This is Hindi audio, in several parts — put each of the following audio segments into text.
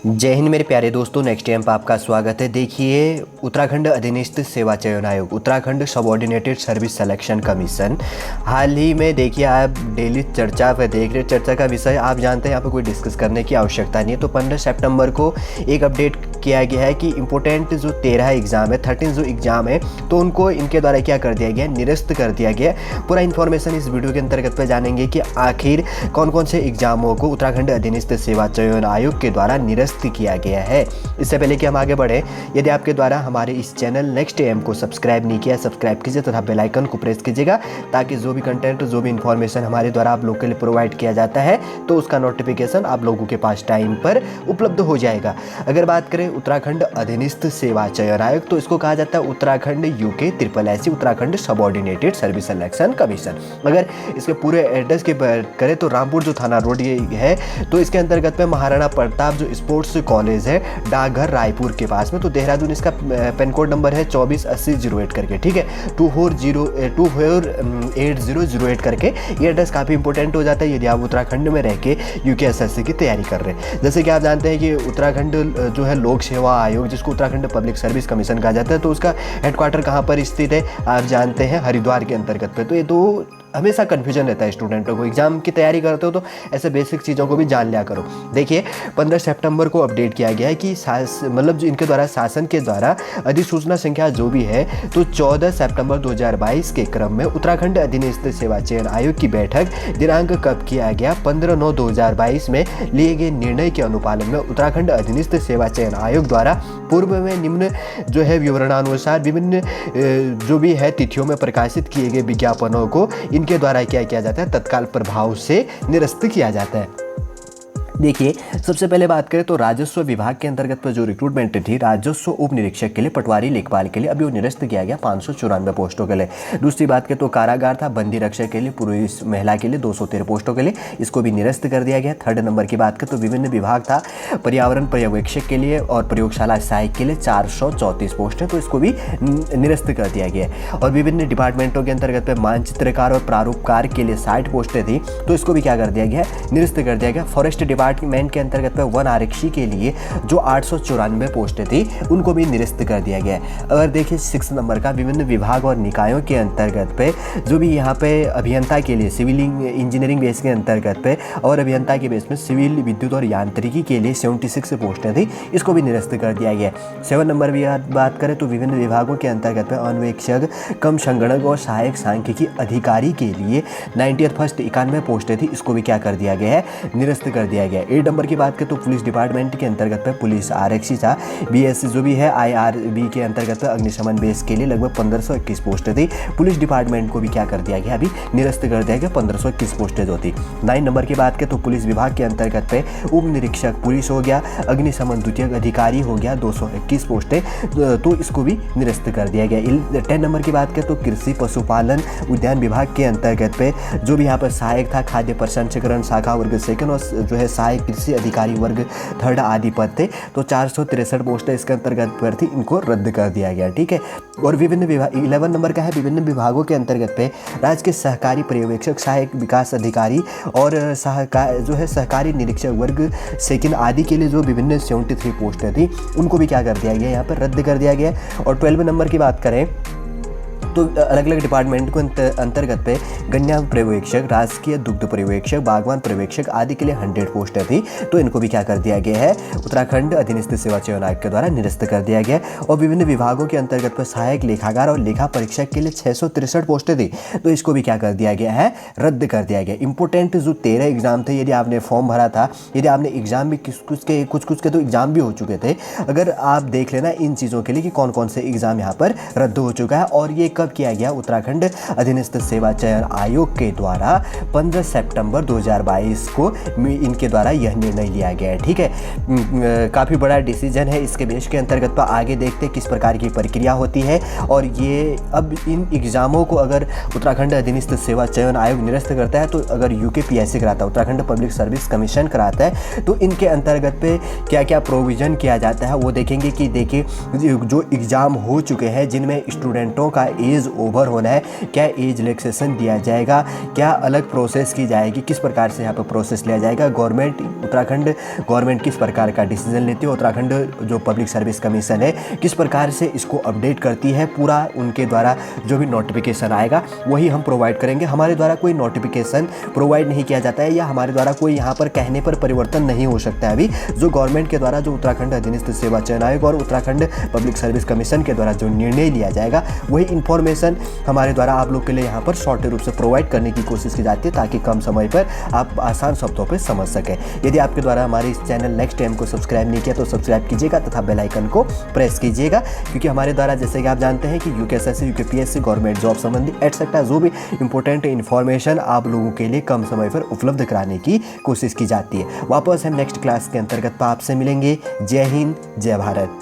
जय हिंद मेरे प्यारे दोस्तों, नेक्स्ट टाइम पर आपका स्वागत है। देखिए, उत्तराखंड अधीनस्थ सेवा चयन आयोग, Uttarakhand subordinated service selection commission, हाल ही में देखिए आप डेली चर्चा पर देख रहे। चर्चा का विषय आप जानते हैं, यहाँ पे कोई डिस्कस करने की आवश्यकता नहीं है। तो 15 सितंबर को एक अपडेट किया गया है कि इंपॉर्टेंट जो 13 एग्ज़ाम है, 13 जो एग्ज़ाम है, तो उनको इनके द्वारा क्या कर दिया गया, निरस्त कर दिया गया। पूरा इन्फॉर्मेशन इस वीडियो के अंतर्गत पर जानेंगे कि आखिर कौन कौन से एग्जामों को उत्तराखंड अधीनस्थ सेवा चयन आयोग के द्वारा निरस्त किया गया है। इससे पहले कि हम आगे बढ़े, यदि आपके द्वारा हमारे इस चैनल नेक्स्ट एम को सब्सक्राइब नहीं किया, सब्सक्राइब कीजिए तथा बेल आइकन को प्रेस कीजिएगा, ताकि जो भी कंटेंट, जो भी इन्फॉर्मेशन हमारे द्वारा आप लोगों के लिए प्रोवाइड किया जाता है, तो उसका नोटिफिकेशन आप लोगों के पास टाइम पर उपलब्ध हो जाएगा। अगर बात करें उत्तराखंड अधीनस्थ सेवा चयन आयोग, तो इसको कहा जाता है Uttarakhand UK SSSC, Uttarakhand subordinated service selection commission. अगर इसके पूरे एड्रेस की बात करें तो रामपुर जो थाना रोड ये है, तो इसके अंतर्गत में महाराणा प्रताप जो स्पोर्ट्स कॉलेज है, डाकघर रायपुर के पास में। तो देहरादून इसका पिन कोड नंबर है 248008 करके, ठीक है, 248008 करके। ये एड्रेस काफ़ी इंपॉर्टेंट हो जाता है यदि आप उत्तराखंड में रह के UKSSC की तैयारी कर रहे हैं। जैसे कि आप जानते हैं कि उत्तराखंड जो है लोक सेवा आयोग, जिसको उत्तराखंड पब्लिक सर्विस कमीशन कहा जाता है, तो उसका हेडक्वार्टर कहाँ पर स्थित है आप जानते हैं, हरिद्वार के अंतर्गत पे। तो ये दो हमेशा कन्फ्यूजन रहता है स्टूडेंटों को, एग्जाम की तैयारी करते हो तो ऐसे बेसिक चीज़ों को भी जान लिया करो। देखिए, 15 सितंबर को अपडेट किया गया है कि मतलब जो इनके द्वारा शासन के द्वारा अधिसूचना संख्या जो भी है, तो 14 सितंबर 2022 के क्रम में उत्तराखंड अधीनस्थ सेवा चयन आयोग की बैठक दिनांक कब किया गया, 15/9/2022 में लिए गए निर्णय के अनुपालन में उत्तराखंड अधीनस्थ सेवा चयन आयोग द्वारा पूर्व में निम्न जो है विवरणानुसार विभिन्न जो भी है तिथियों में प्रकाशित किए गए विज्ञापनों को इनके द्वारा क्या किया जाता है, तत्काल प्रभाव से निरस्त किया जाता है। देखिए, सबसे पहले बात करें तो राजस्व विभाग के अंतर्गत पर जो रिक्रूटमेंट थी, राजस्व उप निरीक्षक के लिए, पटवारी लेखपाल के लिए, अभी वो निरस्त किया गया 594 पोस्टों के लिए। दूसरी बात करें तो कारागार था, बंदी रक्षक के लिए, पुरुष महिला के लिए 213 पोस्टों के लिए, इसको भी निरस्त कर दिया गया। थर्ड नंबर की बात करें तो विभिन्न विभाग था, पर्यावरण पर्यवेक्षक के लिए और प्रयोगशाला सहायक के लिए 434 पोस्ट है, तो इसको भी निरस्त कर दिया गया। और विभिन्न डिपार्टमेंटों के अंतर्गत पे मानचित्रकार और प्रारूपकार के लिए 60 पोस्टें थी, तो इसको भी क्या कर दिया गया, निरस्त कर दिया गया। फॉरेस्ट डिपार्टमेंट के अंतर्गत पे वन आरक्षी के लिए जो 894 पोस्टें थी, उनको भी निरस्त कर दिया गया है। अगर देखिए 6 नंबर का, विभिन्न विभाग और निकायों के अंतर्गत पे जो भी यहाँ पे अभियंता के लिए सिविल इंजीनियरिंग बेस के अंतर्गत पे और अभियंता के बेस में सिविल, विद्युत और यांत्रिकी के लिए 76 पोस्टें थी, इसको भी निरस्त कर दिया गया। 7 नंबर भी बात करें तो विभिन्न विभागों के अंतर्गत पे अन्वेक्षक कम संगणक और सहायक सांख्यिकी अधिकारी के लिए 90th फर्स्ट 91 पोस्टें थी, इसको भी क्या कर दिया गया है, निरस्त कर दिया गया। 8 नंबर की बात करें तो पुलिस डिपार्टमेंट के अंतर्गत पे पुलिस आरक्षी था, BSc जो भी है IRB के अंतर्गत पे अग्निशमन बेस के लिए लगभग 1521 पोस्टें थी, पुलिस डिपार्टमेंट को भी क्या कर दिया गया, अभी निरस्त कर दिया गया 1521 पोस्टें जो थी। 9 नंबर की बात करें तो पुलिस विभाग के अंतर्गत पे उप निरीक्षक पुलिस हो गया, अग्निशमन द्वितीय अधिकारी हो गया 221 पोस्टें, तो इसको भी निरस्त कर दिया गया। 10 नंबर की बात करें तो कृषि पशुपालन उद्यान विभाग के अंतर्गत पे जो भी यहाँ पर सहायक था, खाद्य प्रसंस्करण शाखा वर्ग सेकंड और जो है सहायक कृषि अधिकारी वर्ग थर्ड आदि पद थे, तो 463 पोस्टें इसके अंतर्गत पर थी, इनको रद्द कर दिया गया, ठीक है। और विभिन्न विभाग 11 नंबर का है, विभिन्न विभागों के अंतर्गत पे राज्य के सहकारी पर्यवेक्षक, सहायक विकास अधिकारी और जो है सहकारी निरीक्षक वर्ग सेकंड आदि के लिए जो विभिन्न 73 पोस्टें थी, उनको भी क्या कर दिया गया, यहाँ पर रद्द कर दिया गया। और 12 नंबर की बात करें तो अलग अलग डिपार्टमेंट को अंतर्गत पे गन्ना पर्यवेक्षक, राजकीय दुग्ध पर्यवेक्षक, बागवान पर्यवेक्षक आदि के लिए 100 पोस्टें थी, तो इनको भी क्या कर दिया गया है, उत्तराखंड अधीनस्थ सेवा चयन आयोग के द्वारा निरस्त कर दिया गया। और विभिन्न विभागों के अंतर्गत पर सहायक लेखाकार और लेखा परीक्षक के लिए 663 पोस्टें थी, तो इसको भी क्या कर दिया गया है, रद्द कर दिया गया। इंपॉर्टेंट जो 13 एग्जाम थे, यदि आपने फॉर्म भरा था, यदि आपने एग्जाम भी कुछ के तो एग्जाम भी हो चुके थे, अगर आप देख लेना इन चीज़ों के लिए कि कौन कौन से एग्जाम यहाँ पर रद्द हो चुका है। और ये कब किया गया, उत्तराखंड अधीनस्थ सेवा चयन आयोग के द्वारा 15 सितंबर 2022 को इनके द्वारा यह निर्णय लिया गया है, ठीक है। काफ़ी बड़ा डिसीजन है, इसके बेस के अंतर्गत पर आगे देखते किस प्रकार की प्रक्रिया होती है। और ये अब इन एग्ज़ामों को अगर उत्तराखंड अधीनस्थ सेवा चयन आयोग निरस्त करता है, तो अगर UKPSC कराता है, उत्तराखंड पब्लिक सर्विस कमीशन कराता है, तो इनके अंतर्गत पे क्या क्या प्रोविज़न किया जाता है वो देखेंगे। कि देखिए जो एग्ज़ाम हो चुके हैं, जिनमें स्टूडेंटों का एज ओवर होना है, क्या एज रिलैक्सेशन दिया जाएगा, क्या अलग प्रोसेस की जाएगी, किस प्रकार से यहाँ पर प्रोसेस लिया जाएगा, गवर्नमेंट उत्तराखंड गवर्नमेंट किस प्रकार का डिसीजन लेती है, उत्तराखंड जो पब्लिक सर्विस कमीशन है किस प्रकार से इसको अपडेट करती है, पूरा उनके द्वारा जो भी नोटिफिकेशन आएगा वही हम प्रोवाइड करेंगे। हमारे द्वारा कोई नोटिफिकेशन प्रोवाइड नहीं किया जाता है या हमारे द्वारा कोई यहाँ पर कहने पर परिवर्तन नहीं हो सकता है। अभी जो गवर्नमेंट के द्वारा जो उत्तराखंड अधीनस्थ सेवा चयन आयोग और उत्तराखंड पब्लिक सर्विस कमीशन के द्वारा जो निर्णय लिया जाएगा वही इन्फॉर्मेशन हमारे द्वारा आप लोग के लिए यहाँ पर शॉर्ट रूप से प्रोवाइड करने की कोशिश की जाती है ताकि कम समय पर आप आसान शब्दों पर समझ सकें। यदि आपके द्वारा हमारे इस चैनल नेक्स्ट टाइम को सब्सक्राइब नहीं किया तो सब्सक्राइब कीजिएगा तथा बेल आइकन को प्रेस कीजिएगा, क्योंकि हमारे द्वारा जैसे कि आप जानते हैं कि यूकेएसएससी, यूकेपीएससी, गवर्नमेंट जॉब संबंधी एटसेट्रा जो भी इंपॉर्टेंट इन्फॉर्मेशन आप लोगों के लिए कम समय पर उपलब्ध कराने की कोशिश की जाती है। वापस हम नेक्स्ट क्लास के अंतर्गत आपसे मिलेंगे। जय हिंद, जय भारत।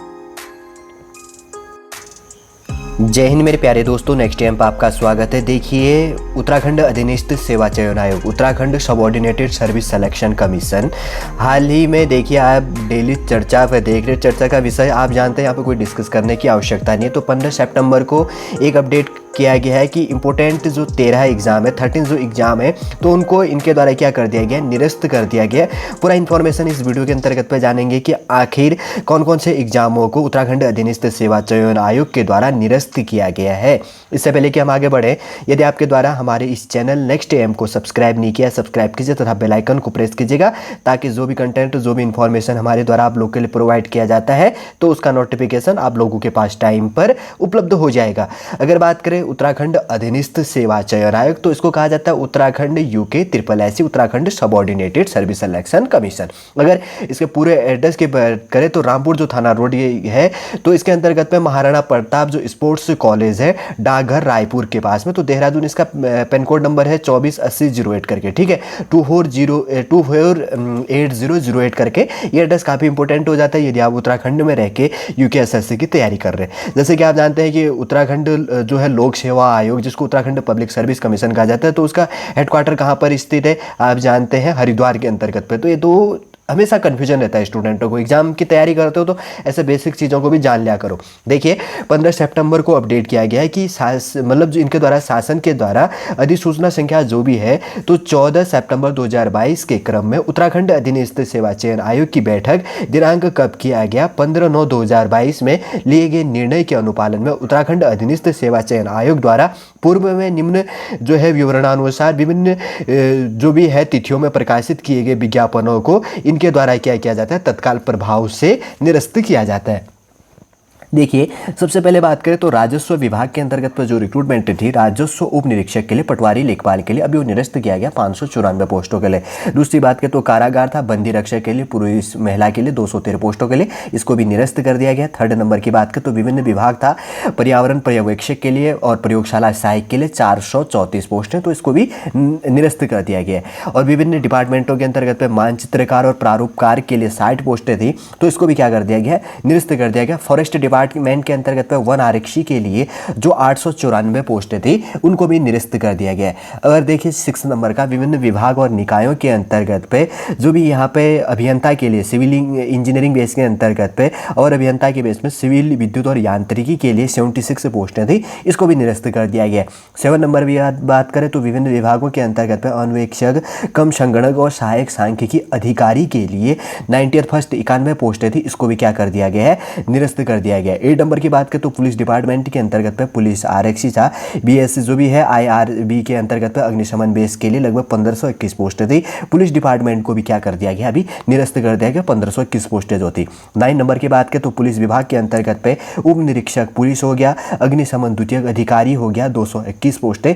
जय हिंद मेरे प्यारे दोस्तों, नेक्स्ट टाइम पर आपका स्वागत है। देखिए, उत्तराखंड अधीनस्थ सेवा चयन आयोग, Uttarakhand subordinated service selection commission, हाल ही में देखिए आप डेली चर्चा पर देख रहे, चर्चा का विषय आप जानते हैं, यहाँ पर कोई डिस्कस करने की आवश्यकता नहीं है। तो 15 सितंबर को एक अपडेट किया गया है कि इंपॉर्टेंट जो 13 एग्जाम है, 13 जो एग्जाम है तो उनको इनके द्वारा क्या कर दिया गया, निरस्त कर दिया गया। पूरा इन्फॉर्मेशन इस वीडियो के अंतर्गत पे जानेंगे कि आखिर कौन कौन से एग्जामों को उत्तराखंड अधीनस्थ सेवा चयन आयोग के द्वारा निरस्त किया गया है। इससे पहले कि हम आगे बढ़े, यदि आपके द्वारा हमारे इस चैनल नेक्स्ट एम को सब्सक्राइब नहीं किया, सब्सक्राइब कीजिए तथा बेल आइकन को प्रेस कीजिएगा ताकि जो भी कंटेंट, जो भी इन्फॉर्मेशन हमारे द्वारा आप लोग के लिए प्रोवाइड किया जाता है तो उसका नोटिफिकेशन आप लोगों के पास टाइम पर उपलब्ध हो जाएगा। अगर बात करें उत्तराखंड अधीनस्थ सेवा चयन आयोग तो इसको कहा जाता है Uttarakhand UKSSC, Uttarakhand subordinated service selection commission. अगर इसके पूरे एड्रेस की बात करें तो रामपुर जो थाना रोड ये है, तो इसके अंतर्गत में महाराणा प्रताप जो स्पोर्ट्स कॉलेज है डाकघर रायपुर के पास में, तो देहरादून इसका पिन कोड नंबर है 248008 करके, ठीक है, 248008 करके। ये एड्रेस काफ़ी इंपॉर्टेंट हो जाता है यदि आप उत्तराखंड में रह के UKSSC की तैयारी कर रहे हैं। जैसे कि आप जानते हैं कि उत्तराखंड जो है लोक सेवा आयोग, जिसको उत्तराखंड पब्लिक सर्विस कमीशन कहा जाता है, तो उसका हेडक्वार्टर कहाँ पर स्थित है आप जानते हैं, हरिद्वार के अंतर्गत पे। तो ये दो हमेशा कन्फ्यूजन रहता है स्टूडेंटों को, एग्जाम की तैयारी करते हो तो ऐसे बेसिक चीज़ों को भी जान लिया करो। देखिए, 15 सितंबर को अपडेट किया गया है कि मतलब इनके द्वारा शासन के द्वारा अधिसूचना संख्या जो भी है तो 14 सितंबर 2022 के क्रम में उत्तराखंड अधीनस्थ सेवा चयन आयोग की बैठक दिनांक कब किया गया, 15/9/2022 में लिए गए निर्णय के अनुपालन में उत्तराखंड अधीनस्थ सेवा चयन आयोग द्वारा पूर्व में निम्न जो है विवरणानुसार विभिन्न जो भी है तिथियों में प्रकाशित किए गए विज्ञापनों को इनके द्वारा क्या किया जाता है, तत्काल प्रभाव से निरस्त किया जाता है। देखिए, सबसे पहले बात करें तो राजस्व विभाग के अंतर्गत पर जो रिक्रूटमेंट थी राजस्व उप निरीक्षक के लिए, पटवारी लेखपाल के लिए, अभी वो निरस्त किया गया 594 पोस्टों के लिए। दूसरी बात करें तो कारागार था, बंदी रक्षक के लिए, पुरुष महिला के लिए 213 पोस्टों के लिए, इसको भी निरस्त कर दिया गया। थर्ड नंबर की बात करें तो विभिन्न विभाग था, पर्यावरण पर्यवेक्षक के लिए और प्रयोगशाला सहायक के लिए 434 पोस्टें, तो इसको भी निरस्त कर दिया गया। और विभिन्न डिपार्टमेंटों के अंतर्गत में मानचित्रकार और प्रारूपकार के लिए 60 पोस्टें थी, तो इसको भी क्या कर दिया गया, निरस्त कर दिया गया। फॉरेस्ट डिपार्टमेंट के अंतर्गत पे वन आरक्षी के लिए जो 894 पोस्टें थी उनको भी निरस्त कर दिया गया। अगर देखिए 6 नंबर का, विभिन्न विभाग और निकायों के अंतर्गत पे जो भी यहाँ पे अभियंता के लिए सिविल इंजीनियरिंग बेस के अंतर्गत पे और अभियंता के बेस में सिविल, विद्युत और यांत्रिकी के लिए 76 पोस्टें थी, इसको भी निरस्त कर दिया गया। 7 नंबर की बात करें तो विभिन्न विभागों के अंतर्गत पे अन्वेक्षक कम संगणक और सहायक सांख्यिकी अधिकारी के लिए 91 पोस्टें थी, इसको भी क्या कर दिया गया है, निरस्त कर दिया गया। 8 नंबर की बात करें तो पुलिस डिपार्टमेंट के अंतर्गत पे पुलिस आरक्षी था, BSc जो भी है IRB के अंतर्गत पे अग्निशमन बेस के लिए लगभग 1521 पोस्टें थी, पुलिस डिपार्टमेंट को भी क्या कर दिया गया, अभी निरस्त कर दिया गया 1521 पोस्टें जो थी। 9 नंबर की बात करें तो पुलिस विभाग के अंतर्गत पे उप निरीक्षक पुलिस हो गया, अग्निशमन द्वितीय अधिकारी हो गया 221 पोस्टें,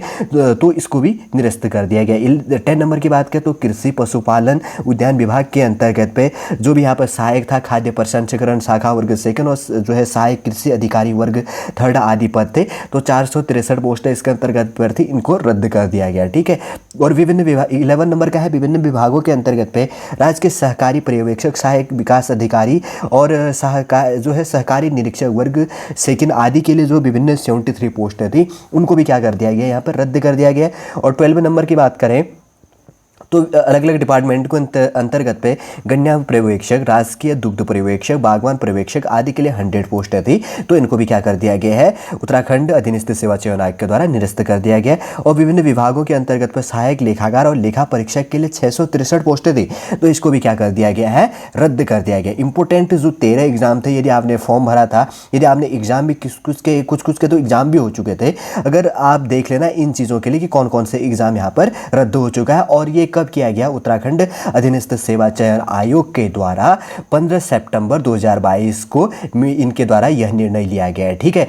तो इसको भी निरस्त कर दिया गया। 10 नंबर की बात करें तो कृषि पशुपालन उद्यान विभाग के अंतर्गत पे जो भी यहाँ पर सहायक था, खाद्य प्रसंस्करण शाखा वर्ग सेकंड और जो है सहायक कृषि अधिकारी वर्ग थर्ड आदि पद थे, तो 463 पोस्टें इसके अंतर्गत पर थी, इनको रद्द कर दिया गया, ठीक है। और विभिन्न विभाग 11 नंबर का है, विभिन्न विभागों के अंतर्गत पे राज्य के सहकारी पर्यवेक्षक, सहायक विकास अधिकारी और जो है सहकारी निरीक्षक वर्ग सेकंड आदि के लिए जो विभिन्न 73 पोस्टें थी उनको भी क्या कर दिया गया, यहाँ पर रद्द कर दिया गया। और 12 नंबर की बात करें तो अलग अलग डिपार्टमेंट को अंतर्गत पे गन्ना पर्यवेक्षक, राजकीय दुग्ध पर्यवेक्षक, बागवान पर्यवेक्षक आदि के लिए 100 पोस्टें थी। तो इनको भी क्या कर दिया गया है, उत्तराखंड अधीनस्थ सेवा चयन आयोग के द्वारा निरस्त कर दिया गया। और विभिन्न विभागों के अंतर्गत पर सहायक लेखाकार और लेखा परीक्षक के लिए 663 पोस्टें थी। तो इसको भी क्या कर दिया गया है, रद्द कर दिया गया। इंपोर्टेंट जो 13 एग्जाम थे, यदि आपने फॉर्म भरा था, यदि आपने एग्जाम भी कुछ के तो एग्जाम भी हो चुके थे, अगर आप देख लेना इन चीज़ों के लिए कि कौन कौन से एग्जाम यहाँ पर रद्द हो चुका है। और ये कब किया गया, उत्तराखंड अधीनस्थ सेवा चयन आयोग के द्वारा 15 सितंबर 2022 को इनके द्वारा यह निर्णय लिया गया है। ठीक है,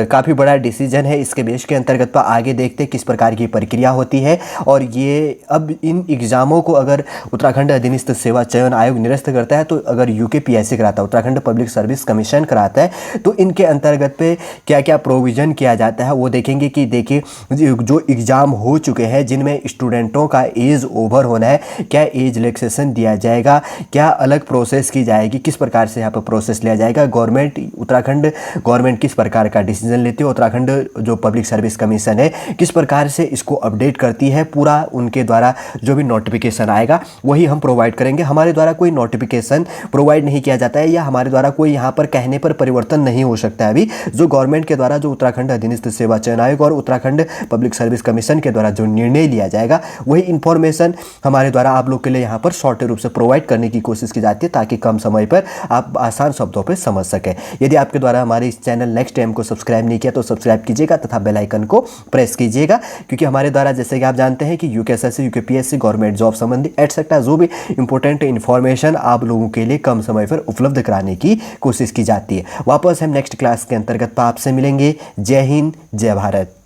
काफ़ी बड़ा डिसीजन है। इसके बेस के अंतर्गत पर आगे देखते हैं किस प्रकार की प्रक्रिया होती है। और ये अब इन एग्जामों को अगर उत्तराखंड अधीनस्थ सेवा चयन आयोग निरस्त करता है, तो अगर यूकेपीएससी कराता है, उत्तराखंड पब्लिक सर्विस कमीशन कराता है, तो इनके अंतर्गत पे क्या क्या प्रोविज़न किया जाता है वो देखेंगे। कि देखिए जो एग्ज़ाम हो चुके हैं जिनमें स्टूडेंटों का एज ओवर होना है, क्या एज रिलैक्सेशन दिया जाएगा, क्या अलग प्रोसेस की जाएगी, किस प्रकार से यहाँ पर प्रोसेस लिया जाएगा, उत्तराखंड गवर्नमेंट किस प्रकार का डिसीजन लेती है, उत्तराखंड जो पब्लिक सर्विस कमीशन है किस प्रकार से इसको अपडेट करती है, पूरा उनके द्वारा जो भी नोटिफिकेशन आएगा वही हम प्रोवाइड करेंगे। हमारे द्वारा कोई नोटिफिकेशन प्रोवाइड नहीं किया जाता है, या हमारे द्वारा कोई यहाँ पर कहने पर परिवर्तन नहीं हो सकता है। अभी जो गवर्नमेंट के द्वारा, जो उत्तराखंड अधीनस्थ सेवा चयन आयोग और उत्तराखंड पब्लिक सर्विस कमीशन के द्वारा जो निर्णय लिया जाएगा, वही इंफॉर्मेशन हमारे द्वारा आप लोग के लिए यहाँ पर शॉर्ट रूप से प्रोवाइड करने की कोशिश की जाती है, ताकि कम समय पर आप आसान शब्दों पर समझ सकें। यदि आपके द्वारा हमारे इस चैनल नेक्स्ट टाइम को सब्सक्राइब नहीं किया तो सब्सक्राइब कीजिएगा तथा बेल आइकन को प्रेस कीजिएगा, क्योंकि हमारे द्वारा जैसे कि आप जानते हैं कि यूकेएसएससी, यूकेपीएससी, गवर्नमेंट जॉब संबंधी एटसेट्रा जो भी इंपॉर्टेंट इन्फॉर्मेशन आप लोगों के लिए कम समय पर उपलब्ध कराने की कोशिश की जाती है। वापस हम नेक्स्ट क्लास के अंतर्गत आपसे मिलेंगे। जय हिंद, जय भारत।